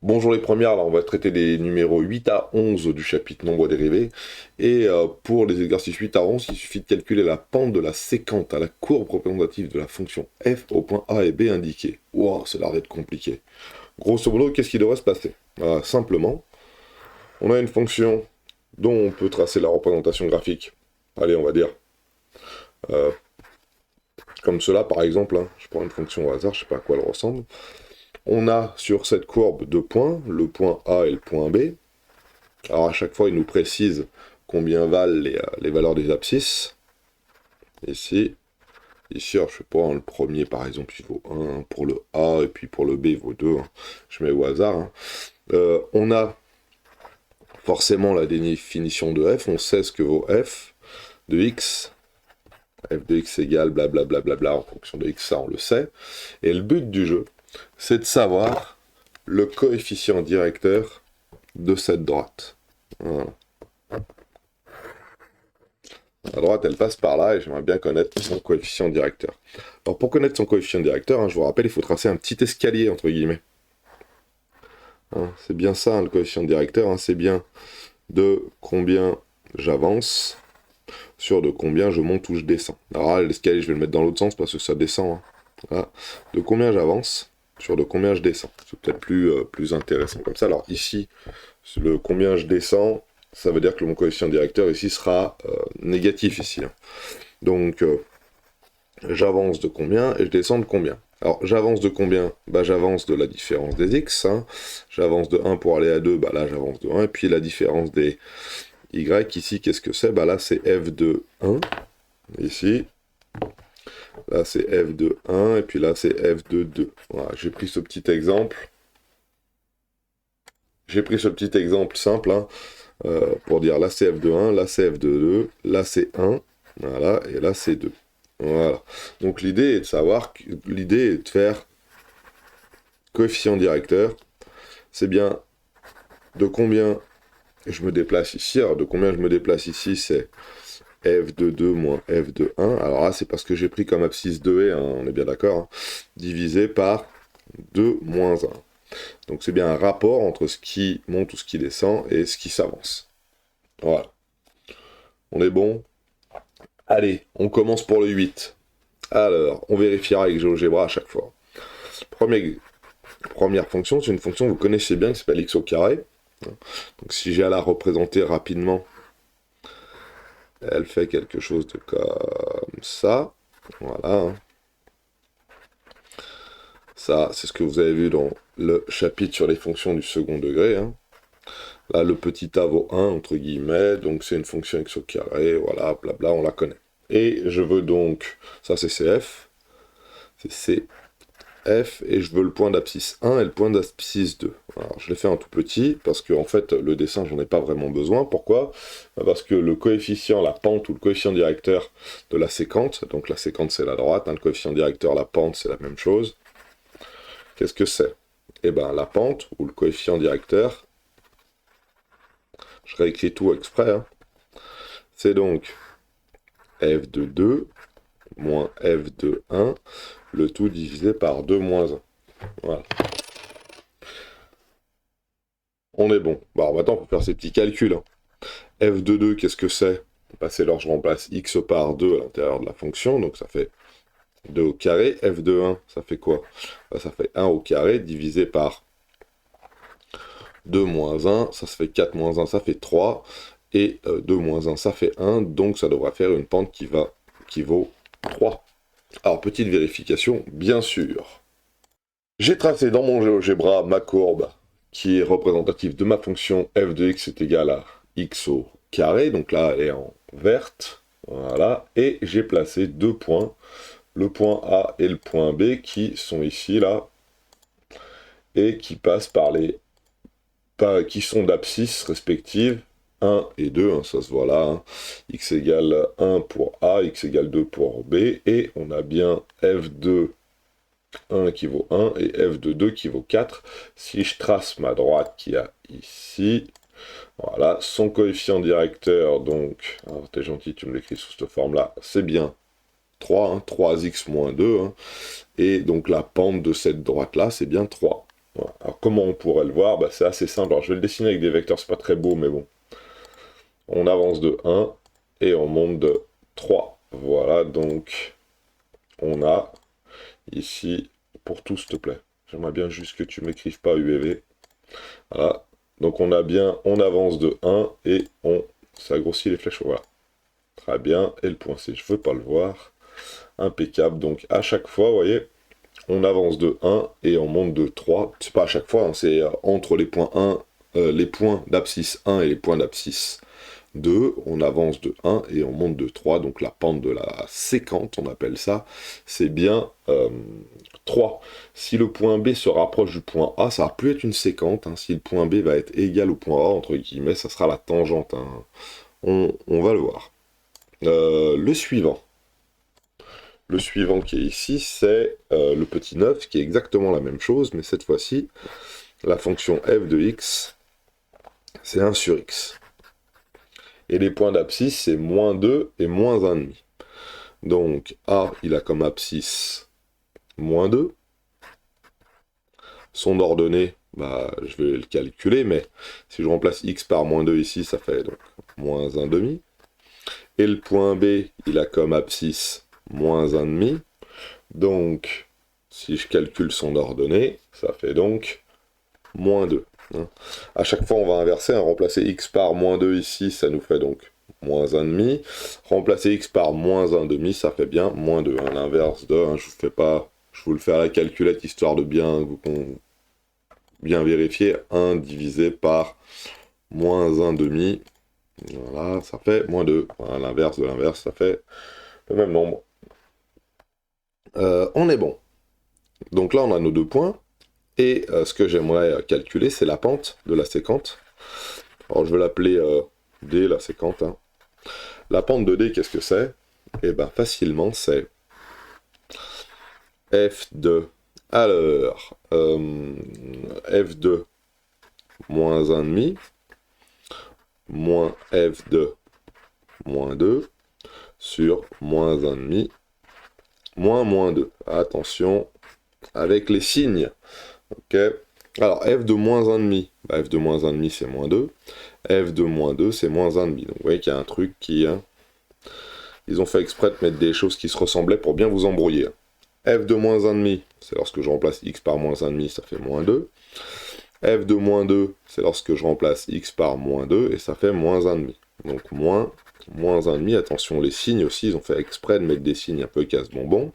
Bonjour les premières, alors on va traiter les numéros 8 à 11 du chapitre nombres dérivés. Et pour les exercices 8 à 11, il suffit de calculer la pente de la séquente à la courbe représentative de la fonction f au point A et B indiqués. Wow, ça a l'air d'être compliqué. Grosso modo, qu'est-ce qui devrait se passer? Simplement, on a une fonction dont on peut tracer la représentation graphique. Allez, on va dire euh, comme cela par exemple, hein. Je prends une fonction au hasard, je sais pas à quoi elle ressemble. On a sur cette courbe deux points, le point A et le point B. Alors à chaque fois, il nous précise combien valent les valeurs des abscisses. Ici, alors, je sais pas, hein, le premier par exemple, il vaut 1 pour le A, et puis pour le B, il vaut 2. Hein. Je mets au hasard. Hein. On a forcément la définition de f, on sait ce que vaut f de x. F de x égale blablabla bla, bla, bla, en fonction de x, ça on le sait. Et le but du jeu, c'est de savoir le coefficient directeur de cette droite. Voilà. La droite, elle passe par là et j'aimerais bien connaître son coefficient directeur. Alors pour connaître son coefficient directeur, hein, je vous rappelle, il faut tracer un petit escalier, entre guillemets. Hein, c'est bien ça, hein, le coefficient directeur, hein, c'est bien de combien j'avance sur de combien je monte ou je descends. Alors là, l'escalier, je vais le mettre dans l'autre sens parce que ça descend. Hein. Voilà. De combien j'avance sur de combien je descends. C'est peut-être plus intéressant comme ça. Alors ici, le combien je descends, ça veut dire que mon coefficient directeur ici sera négatif ici. Hein. Donc, j'avance de combien et je descends de combien. Alors, j'avance de combien? Bah, j'avance de la différence des x. Hein. J'avance de 1 pour aller à 2, bah là, j'avance de 1. Et puis, la différence des y, ici, qu'est-ce que c'est? Bah là, c'est f de 1. Ici. Là, c'est f de 1. Et puis là, c'est f de 2. Voilà, j'ai pris ce petit exemple. J'ai pris ce petit exemple simple, hein, pour dire là, c'est f de 1, là, c'est f de 2, là, c'est 1. Voilà, et là, c'est 2. Voilà. Donc l'idée est de savoir, l'idée est de faire coefficient directeur. C'est bien de combien je me déplace ici. Alors de combien je me déplace ici, c'est f de 2 moins f de 1. Alors là, c'est parce que j'ai pris comme abscisse 2 et, hein, on est bien d'accord, hein, divisé par 2 moins 1. Donc c'est bien un rapport entre ce qui monte ou ce qui descend et ce qui s'avance. Voilà. On est bon? Allez, on commence pour le 8. Alors, on vérifiera avec GeoGebra à chaque fois. Première fonction, c'est une fonction que vous connaissez bien qui s'appelle x au carré. Donc si j'ai à la représenter rapidement, elle fait quelque chose de comme ça. Voilà. Ça, c'est ce que vous avez vu dans le chapitre sur les fonctions du second degré. Hein. Là, le petit a vaut 1, entre guillemets, donc c'est une fonction x au carré, voilà, blabla, on la connaît. Et je veux donc, ça c'est CF, c'est C F, et je veux le point d'abscisse 1 et le point d'abscisse 2. Alors, je l'ai fait en tout petit, parce que en fait, le dessin, j'en ai pas vraiment besoin. Pourquoi? Parce que le coefficient, la pente, ou le coefficient directeur de la séquente, donc la séquente c'est la droite, hein, le coefficient directeur, la pente, c'est la même chose. Qu'est-ce que c'est? Eh bien, la pente, ou le coefficient directeur, je réécris tout exprès, hein, c'est donc f de 2 moins f de 1, le tout divisé par 2 moins 1. Voilà. On est bon. Bon, alors maintenant, on peut faire ces petits calculs. Hein. f de 2, qu'est-ce que c'est? C'est alors je remplace x par 2 à l'intérieur de la fonction, donc ça fait 2 au carré. F de 1, ça fait quoi? Ça fait 1 au carré divisé par 2 moins 1, ça se fait 4 moins 1, ça fait 3. Et 2 moins 1, ça fait 1, donc ça devrait faire une pente qui vaut 3. Alors, petite vérification, bien sûr. J'ai tracé dans mon GeoGebra ma courbe qui est représentative de ma fonction f de x est égal à x au carré, donc là elle est en verte, voilà, et j'ai placé deux points, le point A et le point B qui sont ici, là, et qui passent par qui sont d'abscisses respectives, 1 et 2, hein, ça se voit là, hein. X égale 1 pour A, x égale 2 pour B, et on a bien f de 1 qui vaut 1 et f de 2 qui vaut 4. Si je trace ma droite qu'il y a ici, voilà, son coefficient directeur, donc, alors t'es gentil, tu me l'écris sous cette forme-là, c'est bien 3, hein, 3x moins 2, hein, et donc la pente de cette droite-là, c'est bien 3. Voilà. Alors comment on pourrait le voir? Bah, c'est assez simple. Alors je vais le dessiner avec des vecteurs, c'est pas très beau, mais bon. On avance de 1 et on monte de 3. Voilà, donc on a ici, pour tout s'il te plaît, j'aimerais bien juste que tu m'écrives pas UEV. Voilà, donc on a bien, on avance de 1 et on s'agrossit les flèches, voilà. Très bien, et le point C, je veux pas le voir. Impeccable, donc à chaque fois, vous voyez, on avance de 1 et on monte de 3. C'est pas à chaque fois, hein, c'est entre les points 1, les points d'abscisse 1 et les points d'abscisse 2, on avance de 1 et on monte de 3, donc la pente de la séquente, on appelle ça, c'est bien 3. Si le point B se rapproche du point A, ça va plus être une séquente, hein. Si le point B va être égal au point A, entre guillemets, ça sera la tangente, hein. On va le voir. Le suivant. Le suivant qui est ici, c'est le petit 9, qui est exactement la même chose, mais cette fois-ci, la fonction f de x, c'est 1 sur x. Et les points d'abscisse, c'est moins 2 et moins 1,5. Donc, A, il a comme abscisse moins 2. Son ordonnée, bah, je vais le calculer, mais si je remplace x par moins 2 ici, ça fait donc moins 1,5. Et le point B, il a comme abscisse moins 1,5. Donc, si je calcule son ordonnée, ça fait donc moins 2. Hein. À chaque fois, on va inverser, hein, remplacer x par moins 2 ici, ça nous fait donc moins 1,5. Remplacer x par moins 1,5, ça fait bien moins 2. Hein, l'inverse de, hein, je vous le fais à la calculette, histoire de bien vérifier. 1 divisé par moins 1,5. Voilà, ça fait moins 2. Voilà, l'inverse de l'inverse, ça fait le même nombre. On est bon. Donc là, on a nos deux points. Et ce que j'aimerais calculer, c'est la pente de la séquente. Alors je vais l'appeler D, la séquente. Hein. La pente de D, qu'est-ce que c'est? Eh bien facilement, c'est f de... Alors, f de moins 1,5 moins f de moins 2 sur moins 1,5 moins 2. Attention avec les signes. Ok. Alors, f de moins 1,5, bah, f de moins 1,5 c'est moins 2. F de moins 2 c'est moins 1,5. Donc vous voyez qu'il y a un truc qui... Hein, ils ont fait exprès de mettre des choses qui se ressemblaient pour bien vous embrouiller. F de moins 1,5, c'est lorsque je remplace x par moins 1,5, ça fait moins 2. F de moins 2, c'est lorsque je remplace x par moins 2, et ça fait moins 1,5. Donc moins 1,5. Attention, les signes aussi, ils ont fait exprès de mettre des signes un peu casse-bonbon.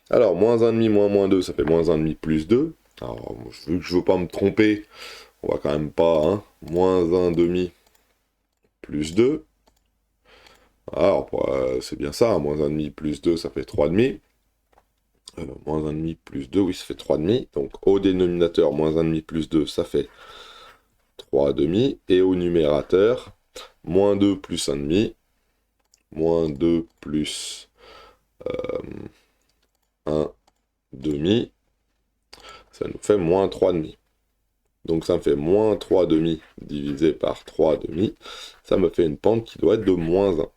Alors, moins 1,5 moins 2, ça fait moins 1,5 plus 2. Alors, vu que je veux pas me tromper, on va quand même pas, hein, moins 1,5 plus 2. Alors, c'est bien ça, hein, moins 1,5 plus 2, ça fait 3,5. Moins 1,5 plus 2, oui, ça fait 3,5. Donc, au dénominateur, moins 1,5 plus 2, ça fait 3,5. Et au numérateur, moins 2 plus 1,5. Moins 2 plus 1,5. Ça nous fait moins 3,5. Donc ça me fait moins 3,5 divisé par 3,5. Ça me fait une pente qui doit être de moins 1.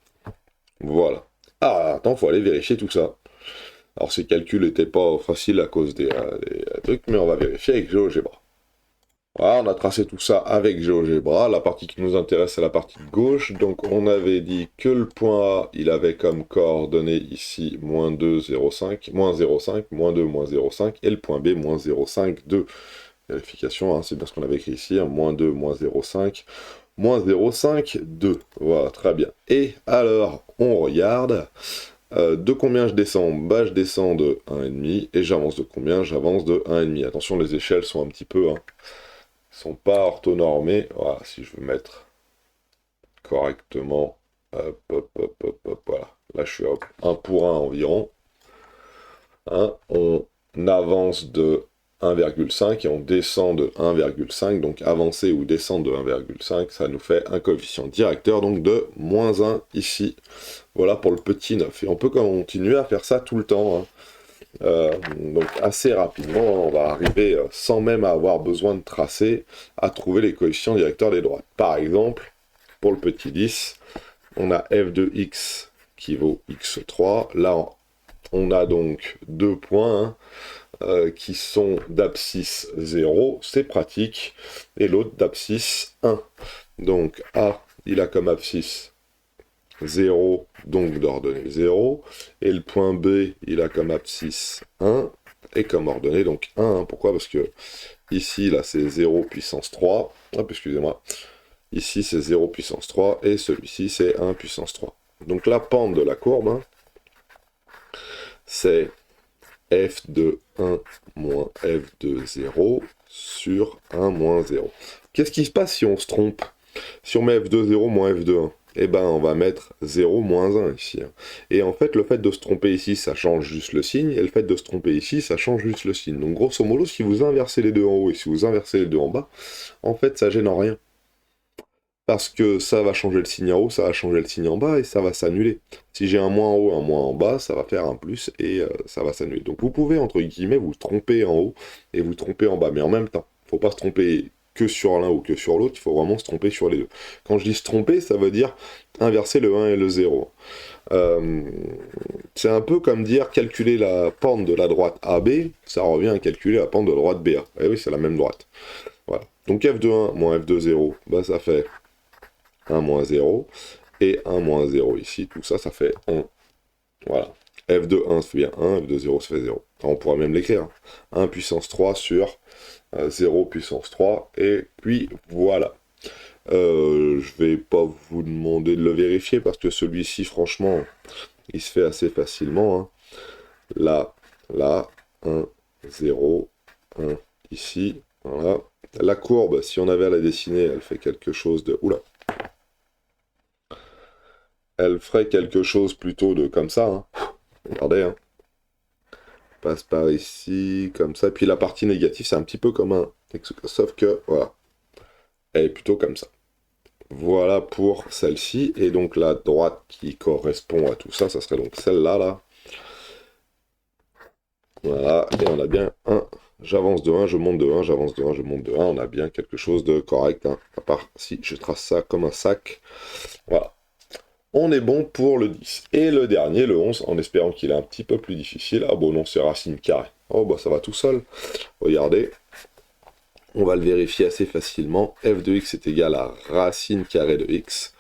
Voilà. Ah, attends, faut aller vérifier tout ça. Alors ces calculs n'étaient pas faciles à cause des trucs, mais on va vérifier avec GeoGebra. Voilà, on a tracé tout ça avec GeoGebra. La partie qui nous intéresse, c'est la partie gauche. Donc on avait dit que le point A, il avait comme coordonnée ici moins 2, 0,5, moins 0,5, moins 2, moins 0,5, et le point B, moins 0,5, 2. Vérification, hein, c'est bien ce qu'on avait écrit ici, hein, moins 2, moins 0,5, moins 0,5, 2. Voilà, très bien. Et alors, on regarde, de combien je descends? Bah, je descends de 1,5, et j'avance de combien? J'avance de 1,5. Attention, les échelles sont un petit peu, hein, sont pas orthonormées. Voilà, si je veux mettre correctement, hop, hop, hop, hop, hop, voilà. Là, je suis à 1 pour 1 environ. Hein, on avance de 1,5 et on descend de 1,5, donc avancer ou descendre de 1,5, ça nous fait un coefficient directeur, donc de moins 1 ici. Voilà pour le petit 9. Et on peut continuer à faire ça tout le temps. Hein. Donc assez rapidement, on va arriver, sans même avoir besoin de tracer, à trouver les coefficients directeurs des droites. Par exemple, pour le petit 10, on a f de x qui vaut x3. Là, on a donc 2 points. Hein. qui sont d'abscisse 0, c'est pratique, et l'autre d'abscisse 1. Donc A, il a comme abscisse 0, donc d'ordonnée 0, et le point B, il a comme abscisse 1, et comme ordonnée donc 1. Hein. Pourquoi? Parce que ici, là, c'est 0 puissance 3, hop, excusez-moi, ici, c'est 0 puissance 3, et celui-ci, c'est 1 puissance 3. Donc la pente de la courbe, hein, c'est f de 1 moins f de 0 sur 1 moins 0. Qu'est-ce qui se passe si on se trompe? Si on met f de 0 moins f de 1, eh ben on va mettre 0 moins 1 ici. Hein. Et en fait, le fait de se tromper ici, ça change juste le signe, et le fait de se tromper ici, ça change juste le signe. Donc grosso modo, si vous inversez les deux en haut et si vous inversez les deux en bas, en fait, ça gêne en rien. Parce que ça va changer le signe en haut, ça va changer le signe en bas, et ça va s'annuler. Si j'ai un moins en haut, un moins en bas, ça va faire un plus, et ça va s'annuler. Donc vous pouvez, entre guillemets, vous tromper en haut, et vous tromper en bas, mais en même temps. Faut pas se tromper que sur l'un ou que sur l'autre, il faut vraiment se tromper sur les deux. Quand je dis se tromper, ça veut dire inverser le 1 et le 0. C'est un peu comme dire calculer la pente de la droite AB, ça revient à calculer la pente de la droite BA. Et oui, c'est la même droite. Voilà. Donc f de 1 moins f de 0, bah ça fait 1 moins 0, et 1 moins 0 ici, tout ça, ça fait 1. Voilà. F de 1, ça fait bien 1, F de 0, ça fait 0. Alors, on pourra même l'écrire. 1 puissance 3 sur 0 puissance 3, et puis voilà. Je vais pas vous demander de le vérifier, parce que celui-ci, franchement, il se fait assez facilement. Hein. Là, 1, 0, 1, ici, voilà. La courbe, si on avait à la dessiner, elle fait quelque chose de... Oula. Elle ferait quelque chose plutôt de comme ça. Hein. Regardez. Hein. Passe par ici, comme ça. Puis la partie négative, c'est un petit peu comme un... Sauf que, voilà. Elle est plutôt comme ça. Voilà pour celle-ci. Et donc la droite qui correspond à tout ça, ça serait donc celle-là, là. Voilà. Et on a bien un... J'avance de 1, je monte de 1, j'avance de 1, je monte de 1. On a bien quelque chose de correct. Hein. À part si je trace ça comme un sac. Voilà. On est bon pour le 10. Et le dernier, le 11, en espérant qu'il est un petit peu plus difficile. Ah bon non, c'est racine carrée. Oh bah ça va tout seul. Regardez. On va le vérifier assez facilement. F de x est égal à racine carrée de x.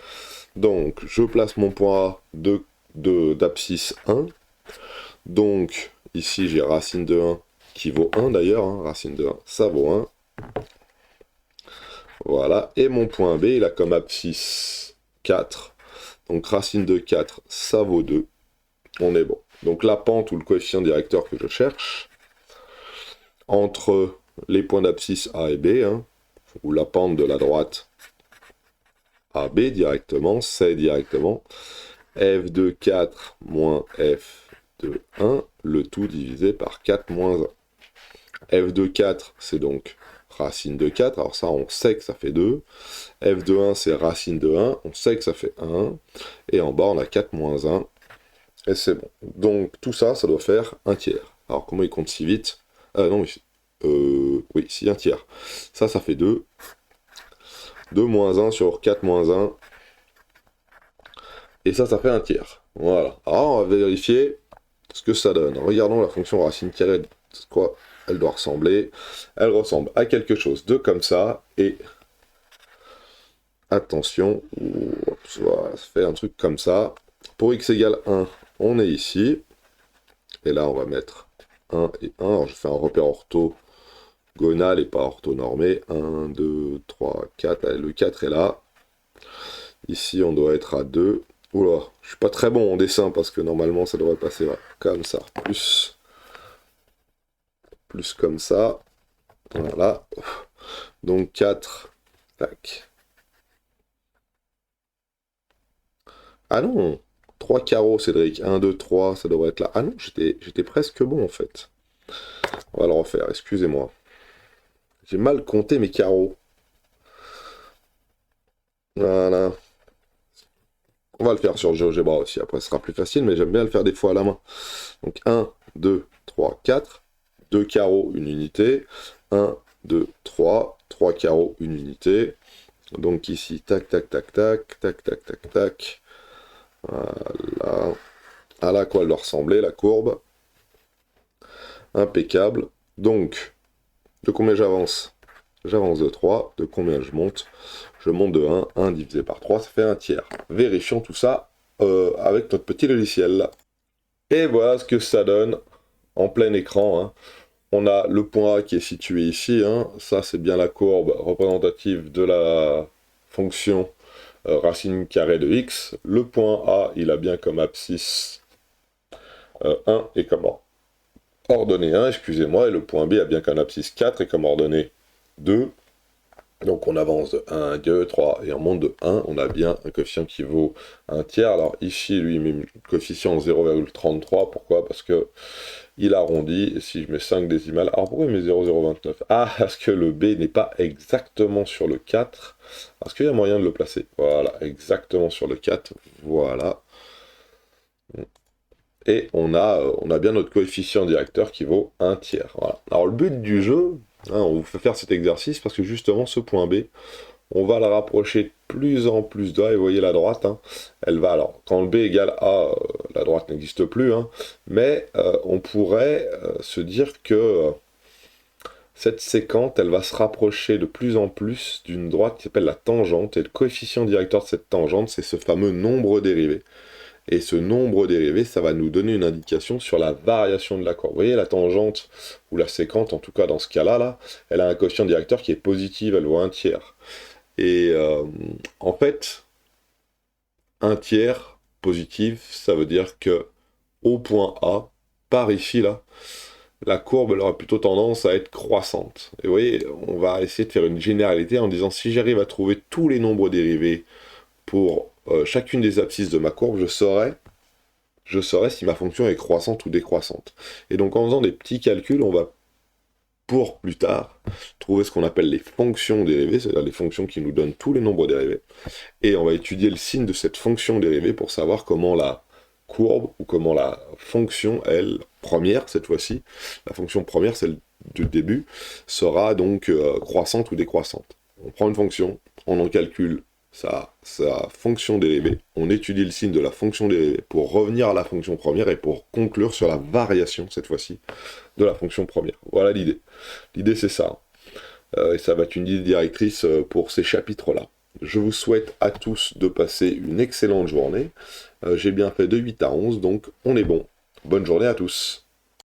Donc, je place mon point A d'abscisse 1. Donc, ici, j'ai racine de 1 qui vaut 1 d'ailleurs. Hein. Racine de 1, ça vaut 1. Voilà. Et mon point B, il a comme abscisse 4. Donc, racine de 4, ça vaut 2. On est bon. Donc, la pente ou le coefficient directeur que je cherche, entre les points d'abscisse A et B, hein, ou la pente de la droite AB directement, c'est directement f de 4 moins f de 1, le tout divisé par 4 moins 1. f de 4, c'est donc racine de 4, alors ça on sait que ça fait 2. f de 1, c'est racine de 1, on sait que ça fait 1. Et en bas, on a 4 moins 1, et c'est bon. Donc tout ça, ça doit faire un tiers. Alors comment il compte si vite? Non, oui, si un tiers. Ça fait 2. 2 moins 1 sur 4 moins 1. Et ça fait un tiers. Voilà. Alors, on va vérifier ce que ça donne. Regardons la fonction racine carrée de quoi elle doit ressembler. Elle ressemble à quelque chose de comme ça. Et attention, voilà, ça fait un truc comme ça. Pour x égale 1, on est ici. Et là, on va mettre 1 et 1. Alors, je fais un repère orthogonal et pas orthonormé. 1, 2, 3, 4. Allez, le 4 est là. Ici, on doit être à 2. Oula, je suis pas très bon en dessin parce que normalement ça devrait passer comme ça. Plus comme ça. Voilà. Donc 4. Tac. Ah non, 3 carreaux, Cédric. 1, 2, 3, ça devrait être là. Ah non, j'étais presque bon en fait. On va le refaire, excusez-moi. J'ai mal compté mes carreaux. Voilà. On va le faire sur GeoGebra aussi, après ce sera plus facile, mais j'aime bien le faire des fois à la main. Donc 1, 2, 3, 4. 2 carreaux, une unité. 1, 2, 3. 3 carreaux, une unité. Donc ici, tac, tac, tac, tac, tac, tac, tac, tac. Voilà. À là, quoi elle doit ressembler, la courbe. Impeccable. Donc, de combien j'avance? J'avance de 3. De combien je monte? Je monte de 1. 1 divisé par 3, ça fait un tiers. Vérifions tout ça avec notre petit logiciel là. Et voilà ce que ça donne en plein écran. Hein. On a le point A qui est situé ici. Hein. Ça, c'est bien la courbe représentative de la fonction racine carrée de x. Le point A, il a bien comme abscisse 1 et comme ordonnée 1, excusez-moi. Et le point B a bien comme abscisse 4 et comme ordonnée 2. Donc on avance de 1, 2, 3 et on monte de 1. On a bien un coefficient qui vaut un tiers. Alors ici, lui, il met le coefficient 0,33. Pourquoi? Parce que il arrondit. Et si je mets 5 décimales... Alors pourquoi il met 0,029? Ah, parce que le B n'est pas exactement sur le 4. Parce qu'il y a moyen de le placer. Voilà, exactement sur le 4. Voilà. Et on a bien notre coefficient directeur qui vaut un tiers. Voilà. Alors le but du jeu, hein, on vous fait faire cet exercice parce que justement ce point B, on va le rapprocher de plus en plus de A, et vous voyez la droite, hein, elle va, alors quand le B égale A, la droite n'existe plus, hein, mais on pourrait se dire que cette séquente, elle va se rapprocher de plus en plus d'une droite qui s'appelle la tangente, et le coefficient directeur de cette tangente, c'est ce fameux nombre dérivé. Et ce nombre dérivé, ça va nous donner une indication sur la variation de la courbe. Vous voyez, la tangente, ou la séquente, en tout cas dans ce cas-là, là, elle a un coefficient directeur qui est positif, elle vaut un tiers. Et en fait, un tiers positif, ça veut dire que au point A, par ici, là, la courbe elle aura plutôt tendance à être croissante. Et vous voyez, on va essayer de faire une généralité en disant si j'arrive à trouver tous les nombres dérivés pour chacune des abscisses de ma courbe, je saurai si ma fonction est croissante ou décroissante. Et donc en faisant des petits calculs, on va, pour plus tard, trouver ce qu'on appelle les fonctions dérivées, c'est-à-dire les fonctions qui nous donnent tous les nombres dérivés. Et on va étudier le signe de cette fonction dérivée pour savoir comment la courbe, ou comment la fonction, elle, première cette fois-ci, la fonction première, celle du début, sera donc croissante ou décroissante. On prend une fonction, on en calcule sa fonction dérivée, on étudie le signe de la fonction dérivée pour revenir à la fonction première et pour conclure sur la variation, cette fois-ci, de la fonction première. Voilà l'idée. L'idée, c'est ça. Et ça va être une idée directrice pour ces chapitres-là. Je vous souhaite à tous de passer une excellente journée. J'ai bien fait de 8 à 11, donc on est bon. Bonne journée à tous.